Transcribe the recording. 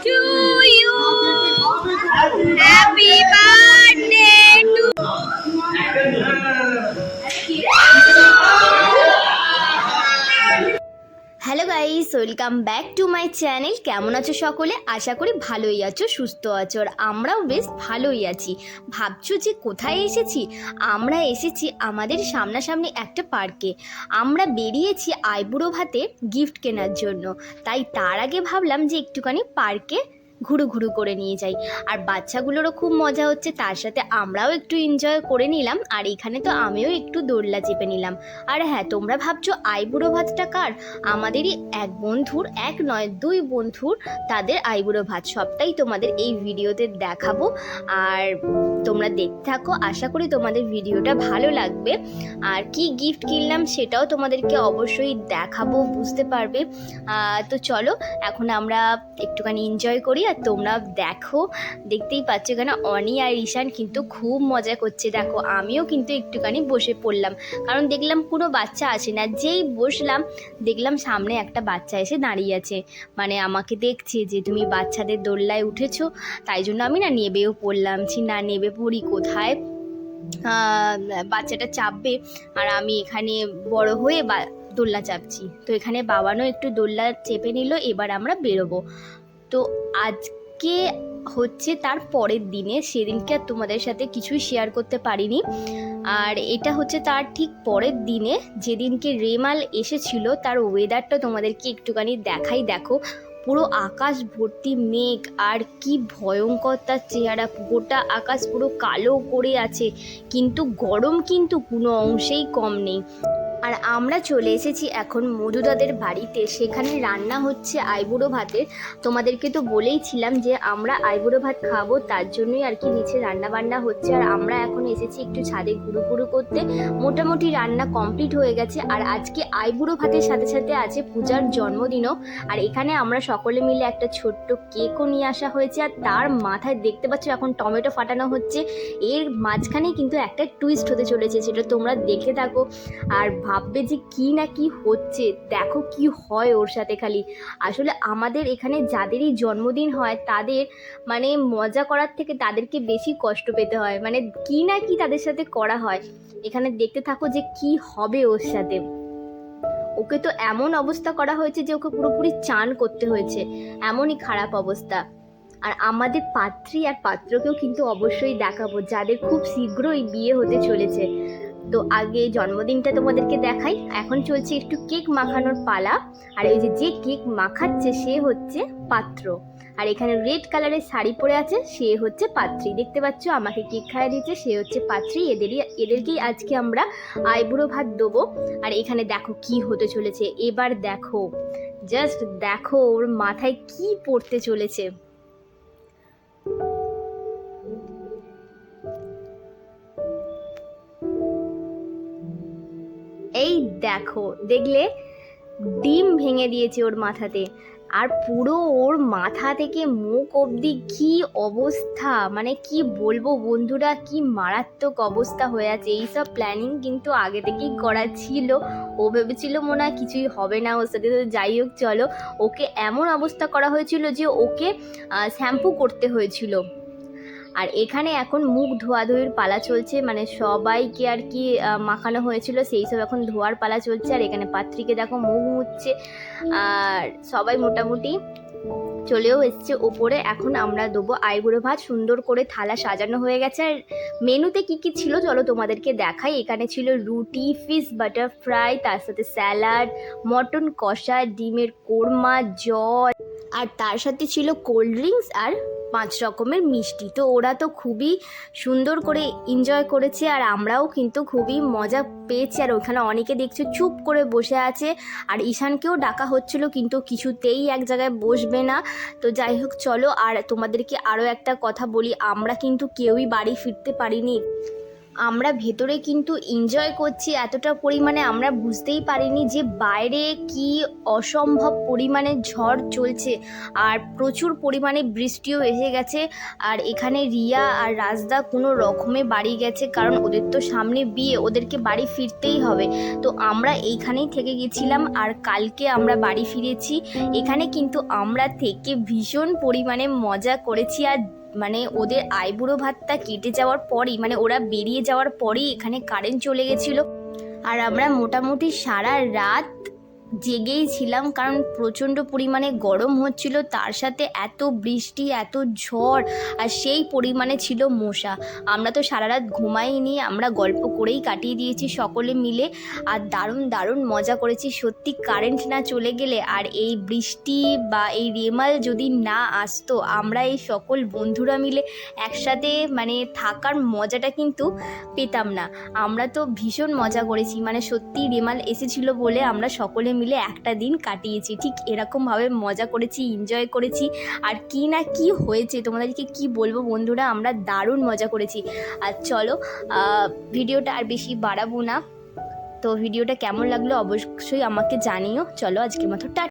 to you. Happy birthday to hello guys, welcome back to my channel. কেমন আছো সকলে? আশা করি ভালোই আছো, সুস্থ আছো। আর আমরাও বেশ ভালোই আছি। ভাবছো যে কোথায় এসেছি? আমরা এসেছি আমাদের সামনাসামনি একটা পার্কে। আমরা বেরিয়েছি আইবুড়ো ভাতে গিফট কেনার জন্য। তাই তার আগে ভাবলাম যে একটুখানি পার্কে ঘুরু ঘুরু করে নিয়ে যাই। আর বাচ্চাগুলোরও খুব মজা হচ্ছে, তার সাথে আমরাও একটু এনজয় করে নিলাম। আর এখানে তো আমিও একটু দোলনা চেপে নিলাম। আর হ্যাঁ, তোমরা ভাবছো আইবুড়ো ভাতটা কার? আমাদেরই এক বন্ধুর, এক নয় দুই বন্ধুর, তাদের আইবুড়ো ভাত। সবটাই তোমাদের এই ভিডিওতে দেখাবো। আর তোমরা দেখতে থাকো, আশা করি তোমাদের ভিডিওটা ভালো লাগবে। আর কি গিফট কিনলাম সেটাও তোমাদেরকে অবশ্যই দেখাবো, বুঝতে পারবে। তো চলো এখন আমরা একটুখানি এনজয় করি। আর তোমরা দেখো, দেখতেই পাচ্ছ এখানে অনি আর ঈশান কিন্তু খুব মজা করছে। দেখো আমিও কিন্তু একটুখানি বসে পড়লাম, কারণ দেখলাম কোনো বাচ্চা আসে না। যেই বসলাম দেখলাম সামনে একটা বাচ্চা এসে দাঁড়িয়ে আছে, মানে আমাকে দেখছে যে তুমি বাচ্চাদের দোলনায় উঠেছো। তাই জন্য আমি না নেবেও পড়লাম, না নেবে পড়ি কোথায়, বাচ্চাটা চাপবে আর আমি এখানে বড় হয়ে দোলনা চাপছি। তো এখানে বাবানও একটু দোলনা চেপে নিল। এবার আমরা বেরোবো। তো আজকে হচ্ছে তার পরের দিনে, সেদিনকে আর তোমাদের সাথে কিছুই শেয়ার করতে পারিনি। আর এটা হচ্ছে তার ঠিক পরের দিনে, যেদিনকে রেমাল এসেছিল। তার ওয়েদারটা তোমাদেরকে একটুখানি দেখাই। দেখো পুরো আকাশ ভর্তি মেঘ, আর কি ভয়ঙ্কর তার চেহারা। গোটা আকাশ পুরো কালো করে আছে, কিন্তু গরম কিন্তু কোনো অংশেই কম নেই। আর আমরা চলে এসেছি এখন মধুদাদের বাড়িতে। সেখানে রান্না হচ্ছে আইবুড়ো ভাতের। তোমাদেরকে তো বলেইছিলাম যে আমরা আইবুড়ো ভাত খাবো, তার জন্যই আর কি নিচে রান্না বান্না হচ্ছে। আর আমরা এখন এসেছি একটু ছাদে ঘুরু ঘুরু করতে। মোটামুটি রান্না কমপ্লিট হয়ে গেছে। আর আজকে আইবুড়ো ভাতের সাথে সাথে আছে পূজার জন্মদিনও। আর এখানে আমরা সকলে মিলে একটা ছোট্ট কেকও নিয়ে আসা হয়েছে। আর তার মাথায় দেখতে পাচ্ছ এখন টমেটো ফাটানো হচ্ছে। এর মাঝখানেই কিন্তু একটা টুইস্ট হতে চলেছে, সেটা তোমরা দেখে থাকো আর ভাববে যে কি না কি হচ্ছে। দেখো কি হয় ওর সাথে। খালি আসলে আমাদের এখানে যাদেরই জন্মদিন হয় তাদের মানে মজা করার থেকে তাদেরকে বেশি কষ্ট পেতে হয়, মানে কি না কি তাদের সাথে করা হয়। এখানে দেখতে থাকো যে কি হবে ওর সাথে। ওকে তো এমন অবস্থা করা হয়েছে যে ওকে পুরোপুরি চান করতে হয়েছে, এমনই খারাপ অবস্থা। আর আমাদের পাত্রী আর পাত্রকেও কিন্তু অবশ্যই দেখাবো, যাদের খুব শীঘ্রই বিয়ে হতে চলেছে। তো আগে জন্মদিনটা তোমাদেরকে দেখাই। এখন চলছে একটু কেক মাখানোর পালা। আর এই যে কেক মাখাচ্ছে সে হচ্ছে পাত্র, আর এখানে রেড কালারের শাড়ি পরে আছে সে হচ্ছে পাত্রী। দেখতে পাচ্ছ আমাকে কেক খাইয়ে দিচ্ছে, সে হচ্ছে পাত্রী। এদেরকেই আজকে আমরা আইবুড়ো ভাত দেবো। আর এখানে দেখো কি হতে চলেছে এবার। দেখো জাস্ট দেখো ওর মাথায় কি পড়তে চলেছে। এই দেখো, দেখলে ডিম ভেঙে দিয়েছে ওর মাথাতে। আর পুরো ওর মাথা থেকে মুখ অবধি কি অবস্থা, মানে কি বলবো বন্ধুরা, কি মারাত্মক অবস্থা হয়ে আছে। এইসব প্ল্যানিং কিন্তু আগে থেকেই করা ছিল। ও ভেবেছিল মনে হয় কিছুই হবে না ওর সাথে। তো যাই হোক চলো, ওকে এমন অবস্থা করা হয়েছিল যে ওকে শ্যাম্পু করতে হয়েছিল। আর এখানে এখন মুখ ধোয়াধুয়ির পালা চলছে, মানে সবাইকে আর কি মাখানো হয়েছিল সেই সব এখন ধোয়ার পালা চলছে। আর এখানে পাত্রীকে দেখো মুখ মুছছে। আর সবাই মোটামুটি চলেও এসছে ওপরে। এখন আমরা দেবো আইবুড়ো ভাত। সুন্দর করে থালা সাজানো হয়ে গেছে। আর মেনুতে কি কি ছিল চলো তোমাদেরকে দেখাই। এখানে ছিল রুটি, ফিশ বাটার ফ্রাই, তার সাথে স্যালাড, মটন কষা, ডিমের কোরমা, জল, আর তার সাথে ছিল কোল্ড ড্রিঙ্কস আর 5 রকমের মিষ্টি। তো ওরা তো খুবই সুন্দর করে এনজয় করেছে, আর আমরাও কিন্তু খুবই মজা পেয়েছি। আর ওখানে অনেকে দেখছো চুপ করে বসে আছে। আর ঈশানকেও ডাকা হচ্ছিল কিন্তু কিছুতেই এক জায়গায় বসবে না। তো যাই হোক চলো, আর তোমাদেরকে আরও একটা কথা বলি, আমরা কিন্তু কেউই বাড়ি ফিরতে পারিনি। আমরা ভেতরে কিন্তু এনজয় করছি এতটা পরিমাণে আমরা বুঝতেই পারিনি যে বাইরে কি অসম্ভব পরিমাণে ঝড় চলছে আর প্রচুর পরিমাণে বৃষ্টিও এসে গেছে। আর এখানে রিয়া আর রাজদা কোনো রকমে বাড়ি গেছে, কারণ ওদের তো সামনে বিয়ে, ওদেরকে বাড়ি ফিরতেই হবে। তো আমরা এইখানেই থেকে গেছিলাম আর কালকে আমরা বাড়ি ফিরেছি। এখানে কিন্তু আমরা থেকে ভীষণ পরিমাণে মজা করেছি। আর মানে ওদের আইবুড়ো ভাতটা কেটে যাওয়ার পরেই, মানে ওরা বেরিয়ে যাওয়ার পরেই এখানে কারেন্ট চলে গেছিলো। আর আমরা মোটামুটি সারা রাত জেগেই ছিলাম, কারণ প্রচণ্ড পরিমাণে গরম হচ্ছিল, তার সাথে এত বৃষ্টি, এত ঝড়, আর সেই পরিমাণে ছিল মশা। আমরা তো সারা রাত ঘুমাইনি, আমরা গল্প করেই কাটিয়ে দিয়েছি সকলে মিলে। আর দারুণ দারুণ মজা করেছি সত্যি। কারেন্ট না চলে গেলে আর এই বৃষ্টি বা এই রেমাল যদি না আসতো, আমরা এই সকল বন্ধুরা মিলে একসাথে মানে থাকার মজাটা কিন্তু পেতাম না। আমরা তো ভীষণ মজা করেছি, মানে সত্যি রেমাল এসেছিলো বলে আমরা সকলে মিলে একটা দিন কাটিয়েছি। ঠিক এরকমভাবে মজা করেছি, এনজয় করেছি। আর কি না কি হয়েছে তোমাদেরকে কি বলবো বন্ধুরা, আমরা দারুণ মজা করেছি। আর চলো ভিডিওটা আর বেশি বাড়াবো না, তো ভিডিওটা কেমন লাগলো অবশ্যই আমাকে জানিও। চলো আজকের মতো টাটা।